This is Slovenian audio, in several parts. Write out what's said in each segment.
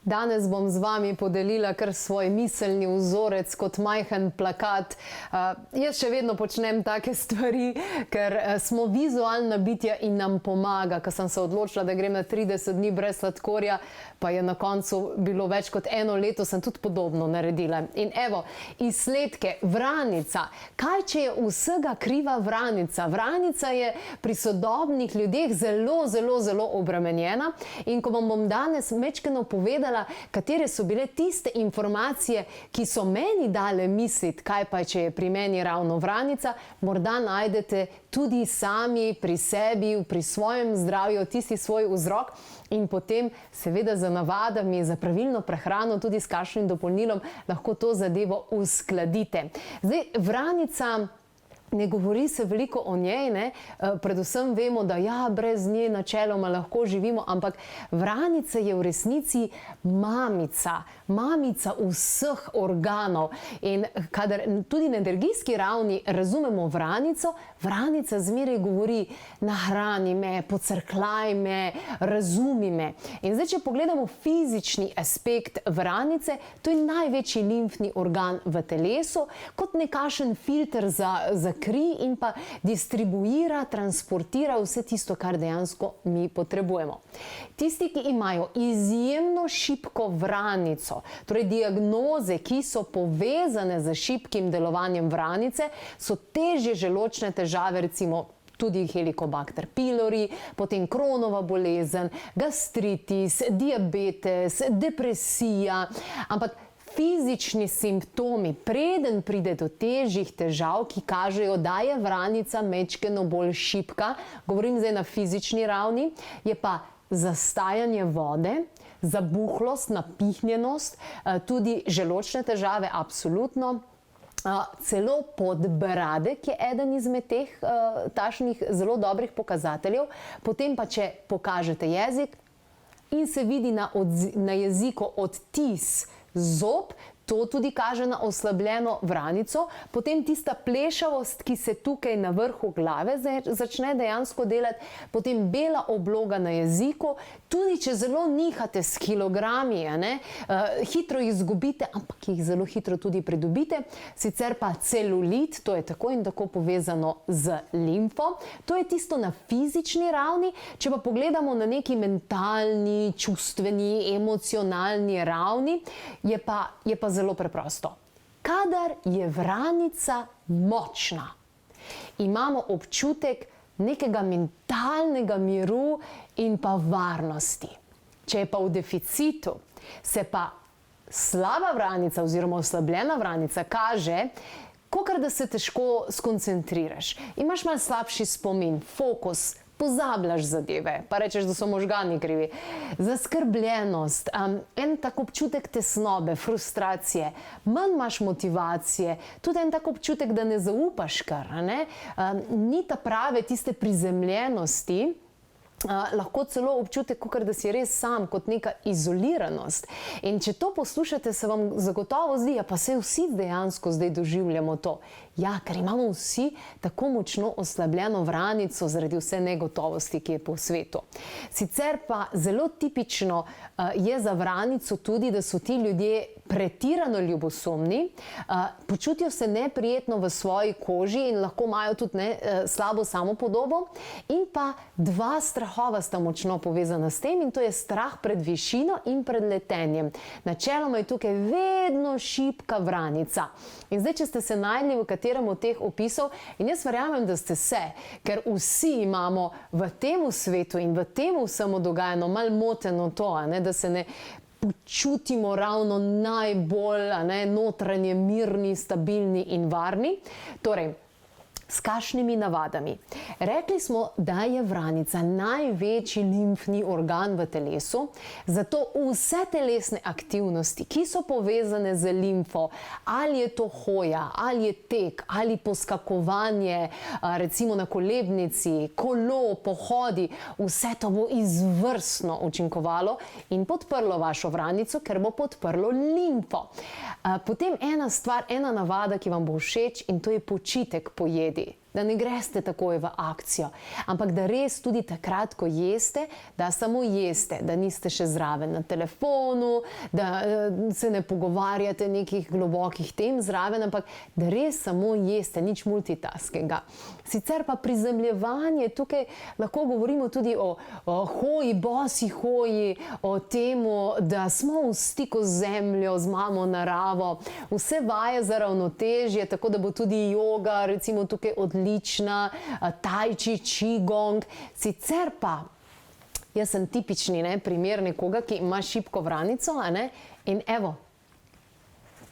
Danes bom z vami podelila kar svoj miselni vzorec kot majhen plakat. Jaz še vedno počnem take stvari, ker smo vizualna bitja in nam pomaga. Ko sem se odločila, da grem na 30 dni brez sladkorja, pa je na koncu bilo več kot 1 leto, sem tudi podobno naredila. In evo, izsledke, vranica. Kaj, če je vsega kriva vranica? Vranica je pri sodobnih ljudeh zelo obremenjena. In ko vam bom danes mečkeno povedala, katere so bile tiste informacije, ki so meni dale misliti, kaj pa, če je pri meni ravno vranica, morda najdete tudi sami pri sebi, pri svojem zdravju, tisti svoj vzrok in potem seveda za navadami, za pravilno prehrano, tudi s kakšnim dopolnilom lahko to zadevo uskladite. Zdaj, vranica, ne govori se veliko o njej, ne? Predvsem vemo, da ja, brez nje načeloma lahko živimo, ampak vranica je v resnici mamica vseh organov. In kadar tudi na energijski ravni razumemo vranico, vranica zmeraj govori: nahrani me, pocrkljaj me, razumi me. In zdaj, če pogledamo fizični aspekt vranice, to je največji limfni organ v telesu, kot nekakšen filter za kri in pa distribuira, transportira vse tisto, kar dejansko mi potrebujemo. Tisti, ki imajo izjemno šibko vranico, torej diagnoze, ki so povezane z šibkim delovanjem vranice, so težje želodčne težave, recimo tudi Helicobacter pylori, potem Crohnova bolezen, gastritis, diabetes, depresija, ampak fizični simptomi, preden pride do težjih težav, ki kažejo, da je vranica mečkeno bolj šibka, govorim zdaj na fizični ravni, je pa zastajanje vode, zabuhlost, napihnjenost, tudi želodčne težave, absolutno. Celo podbradek je eden izmed teh takšnih zelo dobrih pokazateljev. Potem pa, če pokažete jezik in se vidi na jeziku odtis zob, to tudi kaže na oslabljeno vranico. Potem tista plešavost, ki se tukaj na vrhu glave začne dejansko delati, potem bela obloga na jeziku, tudi če zelo nihate s kilogrami, hitro jih izgubite, ampak jih zelo hitro tudi pridobite. Sicer pa celulit, to je tako in tako povezano z limfo. To je tisto na fizični ravni. Če pa pogledamo na neki mentalni, čustveni, emocionalni ravni, je pa zelo preprosto. Kadar je vranica močna, imamo občutek nekega mentalnega miru in pa varnosti. Če je pa v deficitu, se pa slaba vranica oziroma oslabljena vranica kaže, kakor da se težko skoncentriraš. Imaš malo slabši spomin, fokus, pozabljaš zadeve, pa rečeš, da so možgani krivi. Zaskrbljenost, en tak občutek tesnobe, frustracije, manj imaš motivacije, tudi en tak občutek, da ne zaupaš kar, ni ta prave tiste prizemljenosti, lahko celo občutek, kakor da si res sam, kot neka izoliranost. In če to poslušate, se vam zagotovo zdi, pa se vsi dejansko zdaj doživljamo to. Ja, ker imamo vsi tako močno oslabljeno vranico zaradi vse negotovosti, ki je po svetu. Sicer pa zelo tipično je za vranico tudi, da so ti ljudje pretirano ljubosumni, počutijo se neprijetno v svoji koži in lahko imajo tudi slabo samopodobo. In pa dva strahova sta močno povezana s tem in to je strah pred višino in pred letenjem. Načeloma je tukaj vedno šibka vranica. In zdaj, če ste se najdli v katerem od teh opisov, in jaz verjamem, da ste se, ker vsi imamo v tem svetu in v tem vsemu dogajano malo moteno to, da se ne počutimo ravno najbolj notranje mirni, stabilni in varni. Torej, s kakšnimi navadami? Rekli smo, da je vranica največji limfni organ v telesu, zato vse telesne aktivnosti, ki so povezane z limfo, ali je to hoja, ali je tek, ali poskakovanje, recimo na kolebnici, kolo, pohodi, vse to bo izvrstno učinkovalo in podprlo vašo vranico, ker bo podprlo limfo. Potem ena stvar, ena navada, ki vam bo všeč, in to je počitek po jedi. da ne greste takoj v akcijo, ampak da res tudi takrat, ko jeste, da samo jeste, da niste še zraven na telefonu, da se ne pogovarjate nekih globokih tem zraven, ampak da res samo jeste, nič multitaskinga. Sicer pa prizemljevanje, tukaj lahko govorimo tudi o hoji, bosi hoji, o temu, da smo v stiku z zemljo, z mamo naravo, vse vaje za ravnotežje, tako da bo tudi joga recimo tukaj odlična, tai chi, qigong. Sicer pa, jaz sem tipični primer nekoga, ki ima šibko vranico, in evo,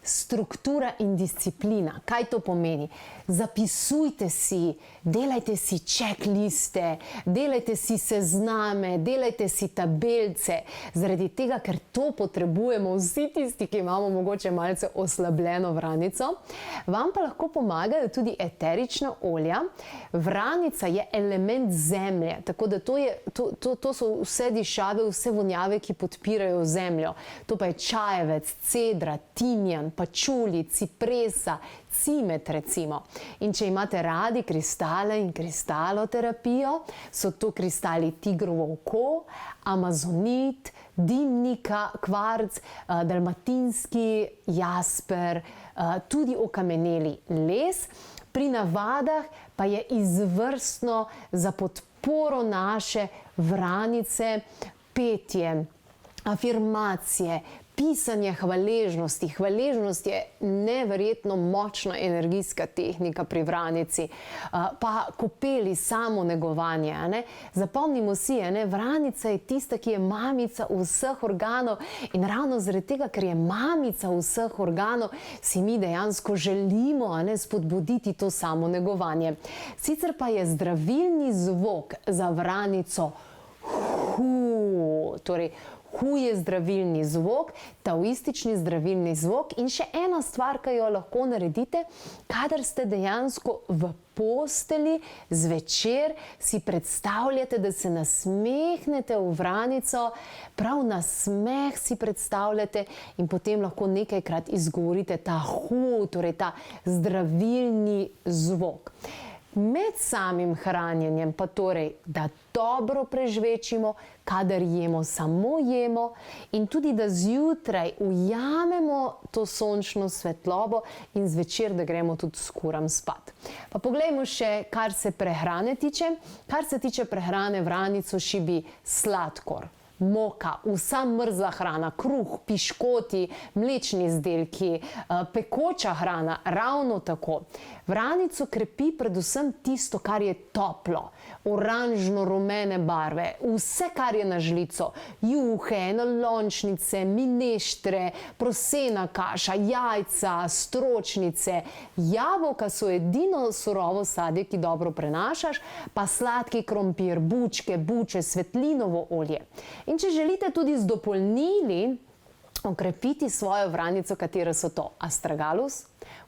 struktura in disciplina. Kaj to pomeni? Zapisujte si, delajte si checkliste, delajte si sezname, delajte si tabelce, zaradi tega, ker to potrebujemo vsi tisti, ki imamo mogoče malce oslabljeno vranico. Vam pa lahko pomagajo tudi eterična olja. Vranica je element zemlje, tako da to so vse dišave, vse vonjave, ki podpirajo zemljo. To pa je čajevec, cedra, timjan, pačuli, cipresa, cimet recimo. In če imate radi kristale in kristaloterapijo, so to kristali tigrovo oko, amazonit, dimnika, kvarc, dalmatinski jasper, tudi okameneli les. Pri navadah pa je izvrstno za podporo naše vranice petje, afirmacije, pisanje hvaležnosti. Hvaležnost je neverjetno močna energijska tehnika pri vranici. Pa kopeli, samonegovanje. Zapomnimo si, vranica je tista, ki je mamica vseh organov in ravno zaradi tega, ker je mamica vseh organov, si mi dejansko želimo spodbuditi to samonegovanje. Sicer pa je zdravilni zvok za vranico hu, torej hu je zdravilni zvok, taoistični zdravilni zvok. In še ena stvar, ki jo lahko naredite, kadar ste dejansko v posteli zvečer, si predstavljate, da se nasmehnete v vranico, prav nasmeh si predstavljate in potem lahko nekajkrat izgovorite ta hu, torej ta zdravilni zvok. Med samim hranjenjem pa torej, da dobro prežvečimo, kadar jemo, samo jemo in tudi, da zjutraj ujamemo to sončno svetlobo in zvečer, da gremo tudi skuram spat. Pa poglejmo še, kar se prehrane tiče. Kar se tiče prehrane, vranico šibi sladkor, moka, vsa mrzla hrana, kruh, piškoti, mlečni izdelki, pekoča hrana, ravno tako. Vranico krepi predvsem tisto, kar je toplo, oranžno-rumene barve, vse, kar je na žlico, juhe, enolončnice, mineštre, prosena kaša, jajca, stročnice. Jabolka so edino surovo sadje, ki dobro prenašaš, pa sladki krompir, bučke, buče, svetlinovo olje. In če želite tudi z dopolnili okrepiti svojo vranico, katere so to astragalus,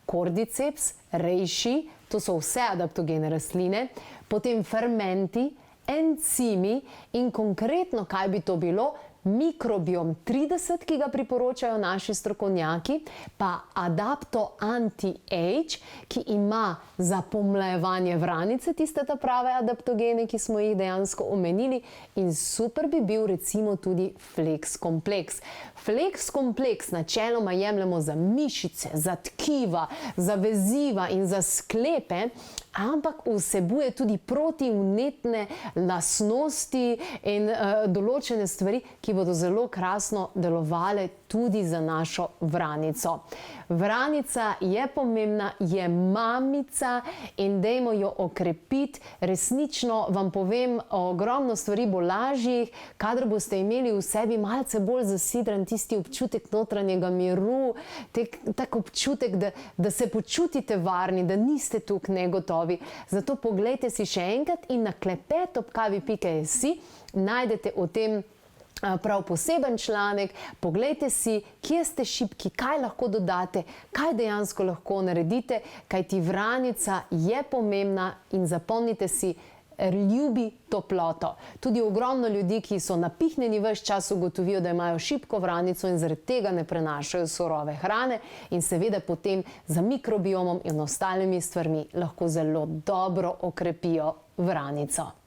cordyceps, reishi, to so vse adaptogene rastline, potem fermenti, encimi in konkretno, kaj bi to bilo, mikrobiom 30, ki ga priporočajo naši strokovnjaki, pa adapto anti-age, ki ima za pomlajevanje vranice tiste ta prave adaptogene, ki smo jih dejansko omenili, in super bi bil recimo tudi Flex kompleks. Flex kompleks načeloma jemljemo za mišice, za tkiva, za veziva in za sklepe, ampak vsebuje tudi protivnetne lastnosti in določene stvari, ki bodo zelo krasno delovale tudi za našo vranico. Vranica je pomembna, je mamica in dajmo jo okrepiti. Resnično vam povem, ogromno stvari bo lažjih, kadar boste imeli v sebi malce bolj zasidran tisti občutek notranjega miru, tak občutek, da se počutite varni, da niste tukaj negotovi. Zato poglejte si še enkrat in na klepet@kavi.si najdete o tem prav poseben članek, poglejte si, kje ste šibki, kaj lahko dodate, kaj dejansko lahko naredite, kajti vranica je pomembna in zapomnite si, ljubi toploto. Tudi ogromno ljudi, ki so napihnjeni ves čas, ugotovijo, da imajo šibko vranico in zaradi tega ne prenašajo surove hrane in seveda potem za mikrobiomom in ostalimi stvarmi lahko zelo dobro okrepijo vranico.